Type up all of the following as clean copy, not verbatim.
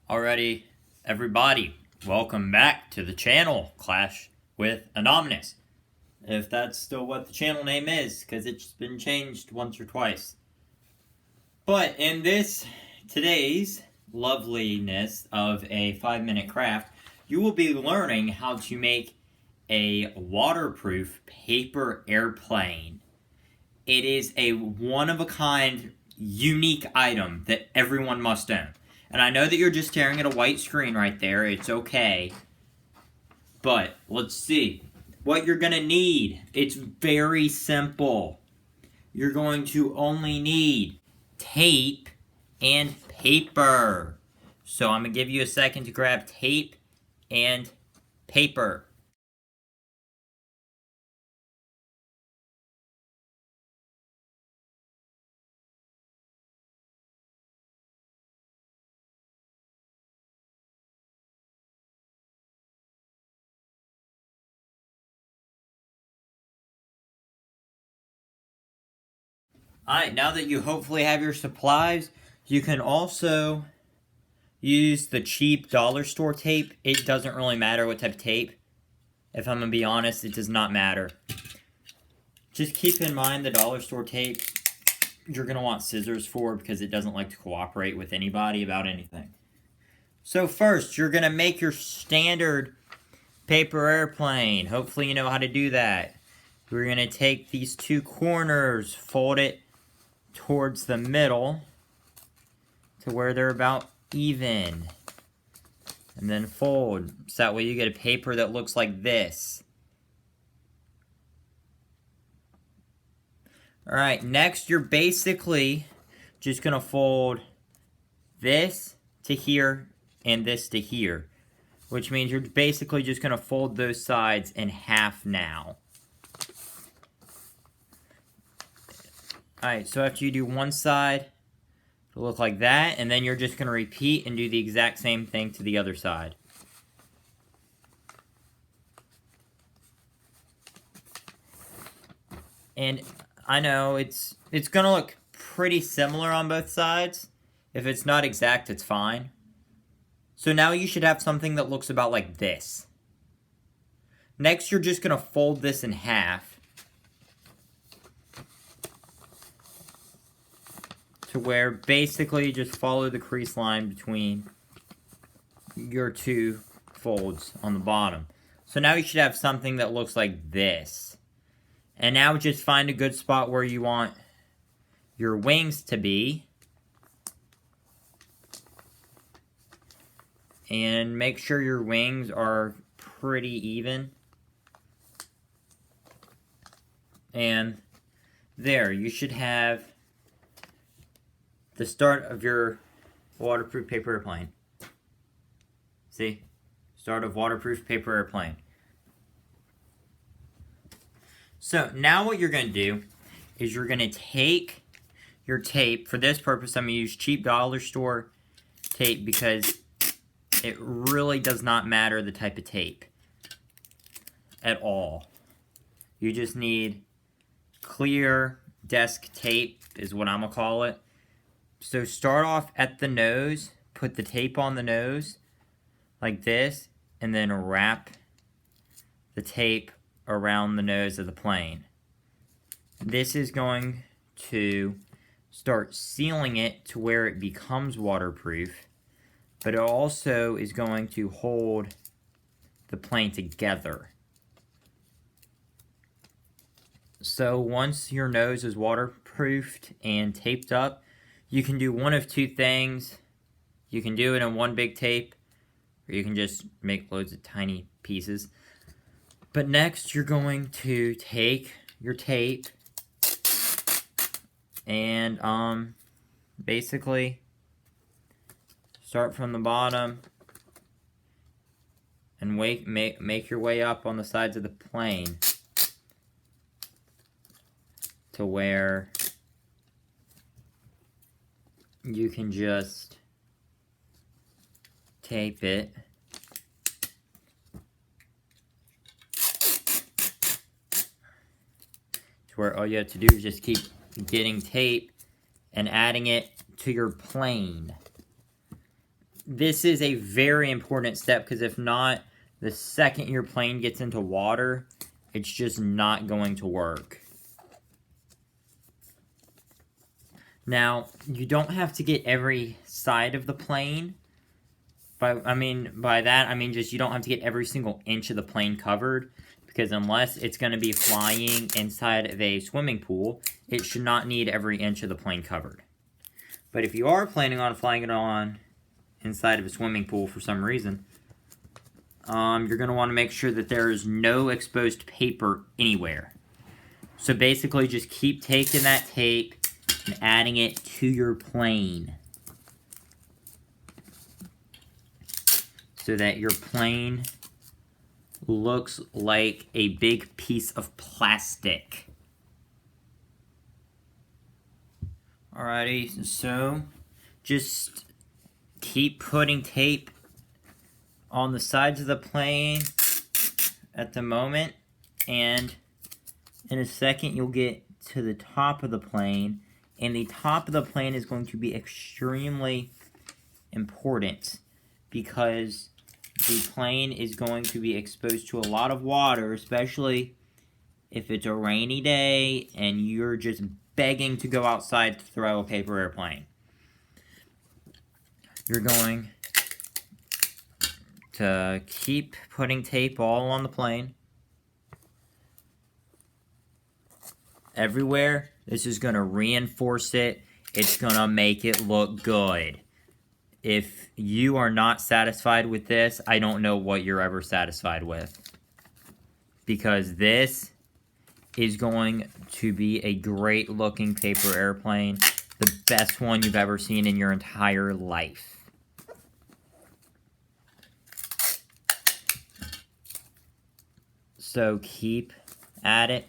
Alrighty, everybody, welcome back to the channel, Clash with Anonymous. If that's still what the channel name is, because it's been changed once or twice. But in today's loveliness of a 5-minute craft, you will be learning how to make a waterproof paper airplane. It is a one-of-a-kind, unique item that everyone must own. And I know that you're just staring at a white screen right there. It's okay. But let's see. What you're going to need. It's very simple. You're going to only need tape and paper. So I'm going to give you a second to grab tape and paper. Alright, now that you hopefully have your supplies, you can also use the cheap dollar store tape. It doesn't really matter what type of tape. If I'm going to be honest, it does not matter. Just keep in mind the dollar store tape, you're going to want scissors for because it doesn't like to cooperate with anybody about anything. So first, you're going to make your standard paper airplane. Hopefully you know how to do that. We're going to take these two corners, fold it towards the middle to where they're about even, and then fold so that way you get a paper that looks like this. Alright, next you're basically just gonna fold this to here and this to here, which means you're basically just gonna fold those sides in half now. Alright, so after you do one side, it'll look like that, and then you're just going to repeat and do the exact same thing to the other side. And I know it's going to look pretty similar on both sides. If it's not exact, it's fine. So now you should have something that looks about like this. Next, you're just going to fold this in half to where basically you just follow the crease line between your two folds on the bottom. So now you should have something that looks like this. And now just find a good spot where you want your wings to be. And make sure your wings are pretty even. And there, you should have the start of your waterproof paper airplane. See? Start of waterproof paper airplane. So now what you're going to do is you're going to take your tape. For this purpose, I'm going to use cheap dollar store tape because it really does not matter the type of tape at all. You just need clear desk tape is what I'm going to call it. So start off at the nose, put the tape on the nose, like this, and then wrap the tape around the nose of the plane. This is going to start sealing it to where it becomes waterproof, but it also is going to hold the plane together. So once your nose is waterproofed and taped up, you can do one of two things. You can do it in one big tape, or you can just make loads of tiny pieces. But next, you're going to take your tape and basically start from the bottom and make your way up on the sides of the plane to where you can just tape it to where all you have to do is just keep getting tape and adding it to your plane. this is a very important step, because if not, the second your plane gets into water, it's just not going to work. Now, you don't have to get every side of the plane. By that, I mean just you don't have to get every single inch of the plane covered, because unless it's going to be flying inside of a swimming pool, it should not need every inch of the plane covered. But if you are planning on flying it on inside of a swimming pool for some reason, you're going to want to make sure that there is no exposed paper anywhere. So basically just keep taking that tape and adding it to your plane, so that your plane looks like a big piece of plastic. Alrighty, so just keep putting tape on the sides of the plane at the moment, and in a second you'll get to the top of the plane, and the top of the plane is going to be extremely important, because the plane is going to be exposed to a lot of water, especially if it's a rainy day and you're just begging to go outside to throw a paper airplane. You're going to keep putting tape all on the plane, everywhere. This is going to reinforce it. It's going to make it look good. If you are not satisfied with this, I don't know what you're ever satisfied with. Because this is going to be a great looking paper airplane. The best one you've ever seen in your entire life. So keep at it.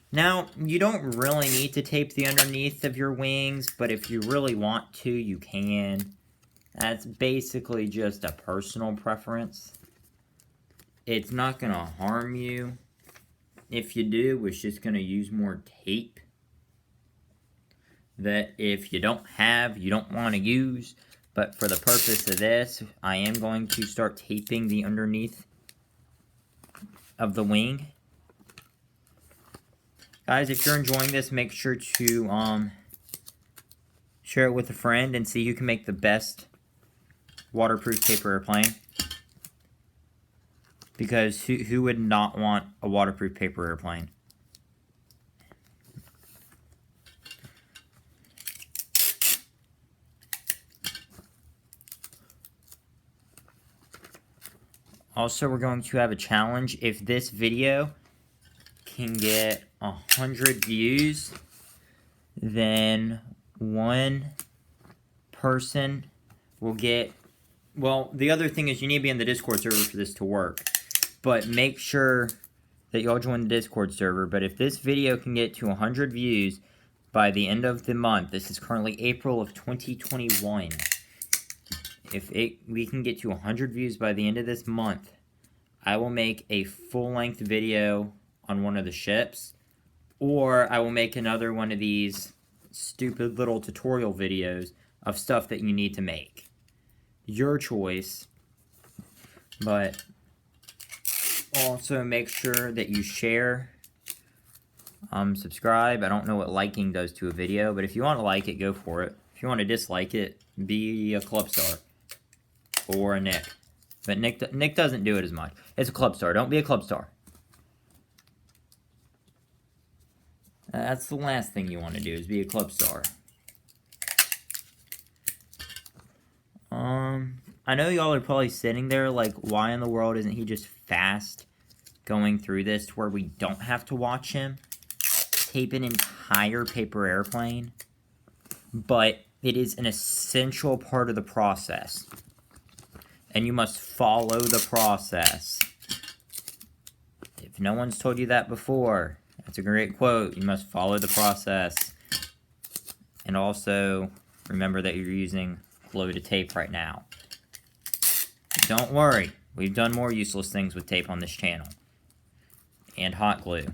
Now, you don't really need to tape the underneath of your wings, but if you really want to, you can. That's basically just a personal preference. It's not going to harm you. If you do, it's just going to use more tape that if you don't have, you don't want to use. But for the purpose of this, I am going to start taping the underneath of the wing. Guys, if you're enjoying this, make sure to share it with a friend and see who can make the best waterproof paper airplane. Because who would not want a waterproof paper airplane? Also, we're going to have a challenge. If this video can get 100 views, then one person will get... Well, the other thing is you need to be in the Discord server for this to work. But make sure that y'all join the Discord server. But if this video can get to 100 views by the end of the month, this is currently April of 2021. If we can get to 100 views by the end of this month, I will make a full-length video on one of the ships. Or I will make another one of these stupid little tutorial videos of stuff that you need to make. Your choice. But also make sure that you share, subscribe. I don't know what liking does to a video, but if you want to like it, go for it. If you want to dislike it, be a club star. Or a Nick. But Nick doesn't do it as much. It's a club star. Don't be a club star. That's the last thing you want to do, is be a club star. I know y'all are probably sitting there like, why in the world isn't he just fast going through this to where we don't have to watch him tape an entire paper airplane? But it is an essential part of the process. And you must follow the process. If no one's told you that before, that's a great quote. You must follow the process. And also, remember that you're using loaded tape right now. Don't worry, we've done more useless things with tape on this channel. And hot glue.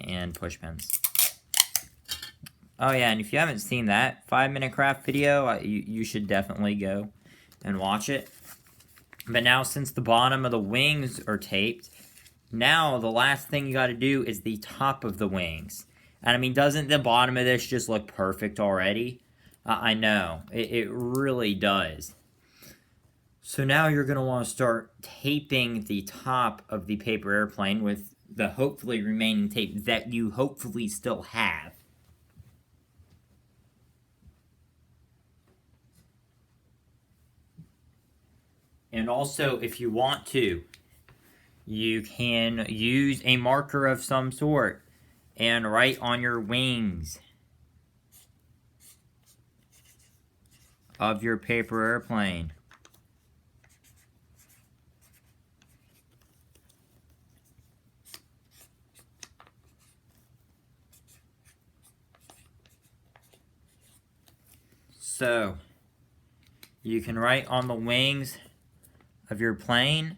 And push pins. Oh yeah, and if you haven't seen that 5-minute craft video, you should definitely go and watch it. But now, since the bottom of the wings are taped, now the last thing you got to do is the top of the wings. And I mean, doesn't the bottom of this just look perfect already? I know, it really does. So now you're going to want to start taping the top of the paper airplane with the hopefully remaining tape that you hopefully still have. And also, if you want to, you can use a marker of some sort and write on your wings of your paper airplane. So, you can write on the wings of your plane,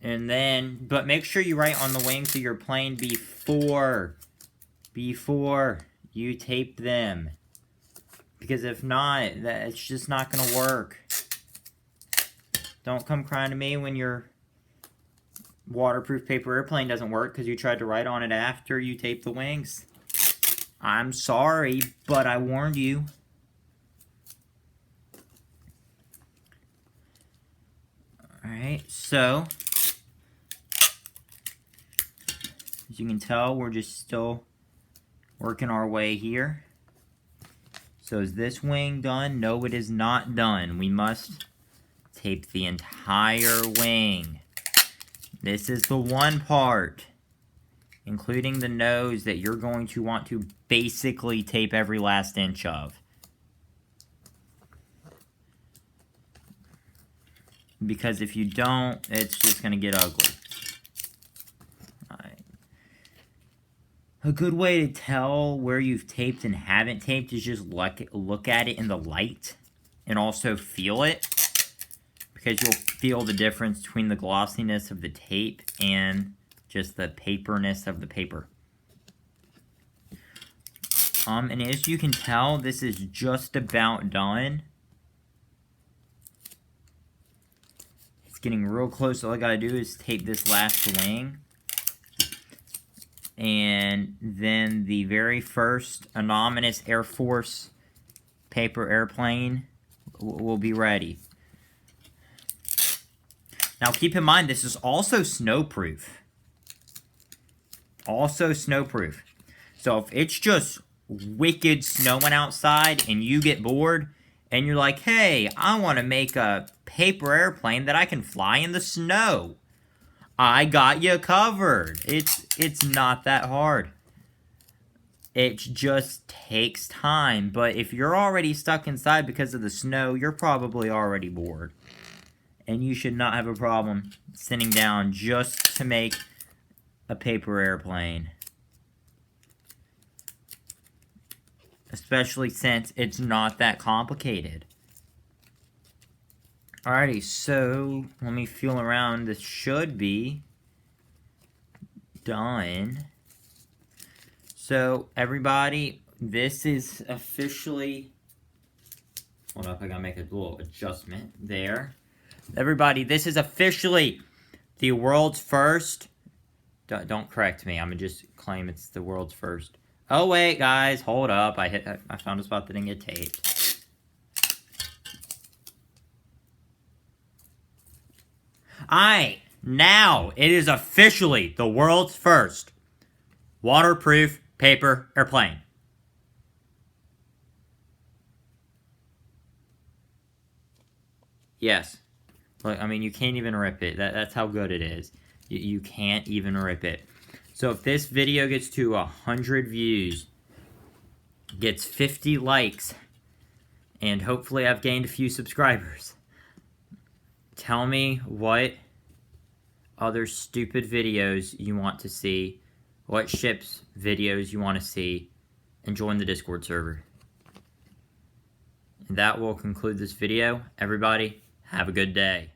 and then, but make sure you write on the wings of your plane before you tape them, because if not, it's just not going to work. Don't come crying to me when your waterproof paper airplane doesn't work because you tried to write on it after you tape the wings. I'm sorry, but I warned you. Alright, so as you can tell, we're just still working our way here. So is this wing done? No, it is not done. We must tape the entire wing. This is the one part, including the nose, that you're going to want to basically tape every last inch of. Because if you don't, it's just going to get ugly. Alright. A good way to tell where you've taped and haven't taped is just look at it in the light and also feel it. Because you'll feel the difference between the glossiness of the tape and just the paperness of the paper. And as you can tell, this is just about done. It's getting real close. All I gotta do is tape this last wing. And then the very first anonymous Air Force paper airplane will be ready. Now keep in mind, this is also snowproof. Also snowproof. So if it's just wicked snowing outside and you get bored and you're like, hey, I want to make a paper airplane that I can fly in the snow, I got you covered. It's not that hard. It just takes time. But if you're already stuck inside because of the snow, you're probably already bored. And you should not have a problem sitting down just to make a paper airplane. Especially since it's not that complicated. Alrighty, so let me feel around. This should be done. So everybody, this is officially... Hold up, I gotta make a little adjustment there. Everybody, this is officially the world's first... Don't correct me, I'm gonna just claim it's the world's first. Oh wait, guys, hold up. I found a spot that didn't get taped. Alright, now it is officially the world's first waterproof paper airplane. Yes. Look, I mean, you can't even rip it. That's how good it is. You can't even rip it. So if this video gets to 100 views, gets 50 likes, and hopefully I've gained a few subscribers, tell me what other stupid videos you want to see, what ships videos you want to see, and join the Discord server. And that will conclude this video. Everybody, have a good day.